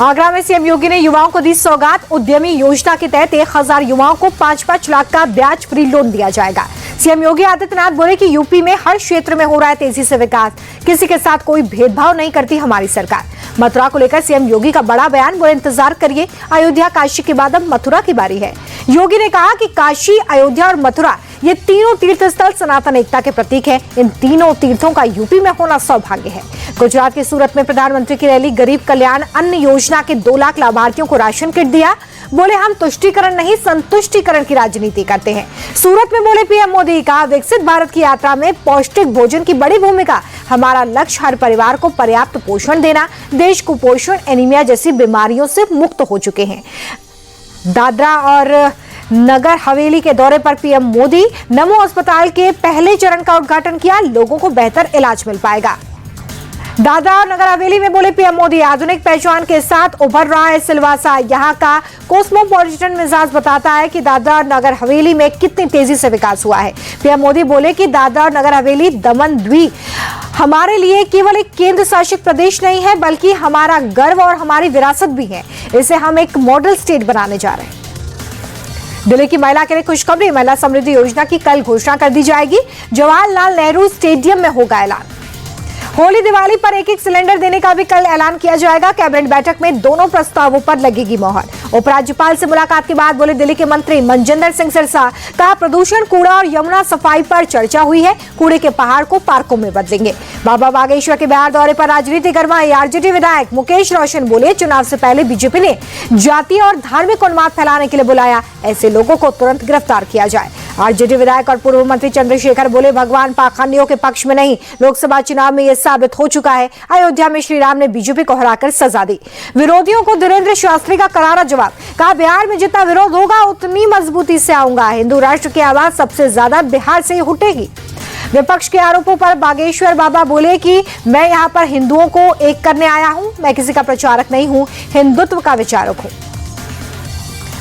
आगरा में सीएम योगी ने युवाओं को दी सौगात। उद्यमी योजना के तहत 1000 युवाओं को 5-5 लाख का ब्याज फ्री लोन दिया जाएगा। सीएम योगी आदित्यनाथ बोले कि यूपी में हर क्षेत्र में हो रहा है तेजी से विकास, किसी के साथ कोई भेदभाव नहीं करती हमारी सरकार। मथुरा को लेकर सीएम योगी का बड़ा बयान, बोले इंतजार करिए, अयोध्या काशी के बाद अब मथुरा की बारी है। योगी ने कहा कि काशी, अयोध्या और मथुरा ये तीनों तीर्थ स्थल सनातन एकता के प्रतीक हैं। इन तीनों तीर्थों का यूपी में होना सौभाग्य है। गुजरात के सूरत में प्रधानमंत्री की रैली, गरीब कल्याण अन्न योजना के 2 लाख लाभार्थियों को राशन किट दिया। बोले हम तुष्टीकरण नहीं संतुष्टीकरण की राजनीति करते हैं। सूरत में बोले पीएम मोदी का विकसित भारत की यात्रा में पौष्टिक भोजन की बड़ी भूमिका। हमारा लक्ष्य हर परिवार को पर्याप्त पोषण देना। देश कुपोषण, एनीमिया जैसी बीमारियों से मुक्त हो चुके हैं। दादरा और नगर हवेली के दौरे पर पीएम मोदी नमो अस्पताल के पहले चरण का उद्घाटन किया। लोगों को बेहतर इलाज मिल पाएगा। दादरा और नगर हवेली में बोले पीएम मोदी, आधुनिक पहचान के साथ उभर रहा है सिलवासा। यहाँ का कोस्मोपॉलिटन मिजाज बताता है कि दादरा और नगर हवेली में कितनी तेजी से विकास हुआ है। पीएम मोदी बोले कि दादरा और नगर हवेली, दमन द्वीप हमारे लिए केवल एक केंद्र शासित प्रदेश नहीं है, बल्कि हमारा गर्व और हमारी विरासत भी है। इसे हम एक मॉडल स्टेट बनाने जा रहे हैं। दिल्ली की महिला के लिए खुशखबरी, महिला समृद्धि योजना की कल घोषणा कर दी जाएगी। जवाहरलाल नेहरू स्टेडियम में होगा ऐलान। होली दिवाली पर एक सिलेंडर देने का भी कल ऐलान किया जाएगा। कैबिनेट बैठक में दोनों प्रस्तावों पर लगेगी मोहर। उपराज्यपाल से मुलाकात के बाद बोले दिल्ली के मंत्री मनजिंदर सिंह सिरसा, कहा प्रदूषण, कूड़ा और यमुना सफाई पर चर्चा हुई है। कूड़े के पहाड़ को पार्कों में बदलेंगे। बाबा बागेश्वर के बिहार दौरे पर राजनीति गरमाई। आरजेडी विधायक मुकेश रोशन बोले चुनाव से पहले बीजेपी ने जातीय और धार्मिक उन्माद फैलाने के लिए बुलाया, ऐसे लोगों को तुरंत गिरफ्तार किया जाए। आरजेडी विधायक और पूर्व मंत्री चंद्रशेखर बोले भगवान पाखंडियों के पक्ष में नहीं, लोकसभा चुनाव में यह साबित हो चुका है। अयोध्या में श्री राम ने बीजेपी को हराकर सजा दी। विरोधियों को धीरेन्द्र शास्त्री का करारा जवाब, कहा बिहार में जितना विरोध होगा उतनी मजबूती से आऊंगा। हिंदू राष्ट्र की आवाज सबसे ज्यादा बिहार से ही उठेगी। विपक्ष के आरोपों पर बागेश्वर बाबा बोले कि मैं यहाँ पर हिंदुओं को एक करने आया हूँ, मैं किसी का प्रचारक नहीं हूँ, हिंदुत्व का विचारक हूँ।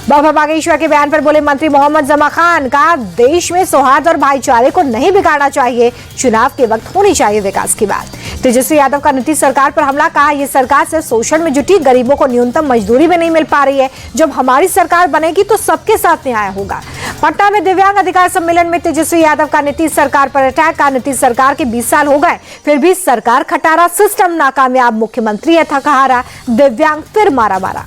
बाबा बागेश्वर के बयान पर बोले मंत्री मोहम्मद जमा खान, कहा देश में सौहार्द और भाईचारे को नहीं बिगाड़ना चाहिए, चुनाव के वक्त होनी चाहिए विकास की बात। तेजस्वी यादव का नीतीश सरकार पर हमला, कहा यह सरकार सिर्फ शोषण में जुटी, गरीबों को न्यूनतम मजदूरी भी नहीं मिल पा रही है। जब हमारी सरकार बनेगी तो सबके साथ न्याय होगा। पटना में दिव्यांग अधिकार सम्मेलन में तेजस्वी यादव का नीतीश सरकार पर अटैक, का नीतीश सरकार के 20 साल हो गए फिर भी सरकार खटारा, सिस्टम नाकामयाब, मुख्यमंत्री है थकहारा, दिव्यांग फिर मारा मारा।